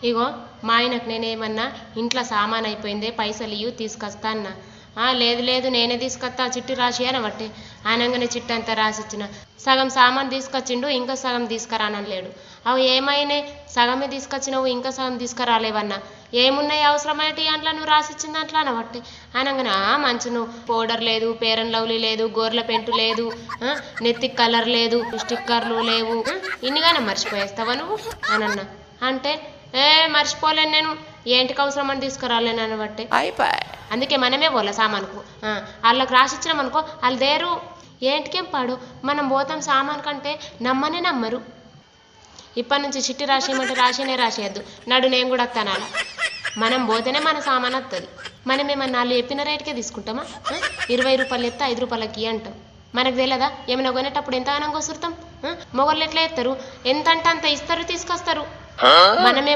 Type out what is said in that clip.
ఇగో మా ఆయనకు నేనేమన్నా ఇంట్లో సామాన్ అయిపోయిందే పైసలు ఇయ్యు తీసుకొస్తా అన్నా. లేదు లేదు నేనే తీసుకొస్తా చిట్టి రాసి అనబట్టే అనగానే చిట్టి అంతా రాసిచ్చిన. సగం సామాన్ తీసుకొచ్చిండు, ఇంకా సగం తీసుకురానలేడు. అవి ఏమైనాయి? సగమే తీసుకొచ్చినావు, ఇంకా సగం తీసుకురాలేవన్నా. ఏమున్నాయి అవసరమైతే అంట్లో నువ్వు రాసిచ్చిన దాంట్లో అనబట్టే అనగానే మంచి నువ్వు పౌడర్ లేదు, పేరన్ లవ్లీ లేదు, గోర్ల పెంటు లేదు, నెత్తికి కలర్ లేదు, స్టిక్కర్లు లేవు, ఇన్నిగానే మర్చిపోయేస్తావా నువ్వు అనన్నా. అంటే మర్చిపోలేను నేను, ఏంటికి అవసరం అని తీసుకురాలేను అనబట్టే. అందుకే మనమే పోలే సామాన్కు. వాళ్ళకి రాసిచ్చినాం అనుకో వాళ్ళు దేరు. ఏంటికేం పాడు, మనం పోతాం సామాన్ కంటే నమ్మనే నమ్మరు. ఇప్పటి నుంచి చిట్టి రాసేయమంటే రాసేనే రాసేయద్దు, నడు నేను కూడా వస్తాను అలా. మనం పోతేనే మన సామాన్ వస్తుంది. మనమేమన్నా వాళ్ళు చెప్పిన రేటుకే తీసుకుంటామా? 20 రూపాయలు చెప్తే 5 రూపాయలకి అంటాం. మనకు తెలియదా ఏమైనా కొనేటప్పుడు ఎంతగానో కొసురుతాం? మొగళ్ళు ఎట్లా ఎత్తారు, ఎంత అంటే అంత ఇస్తారు తీసుకొస్తారు. మనమే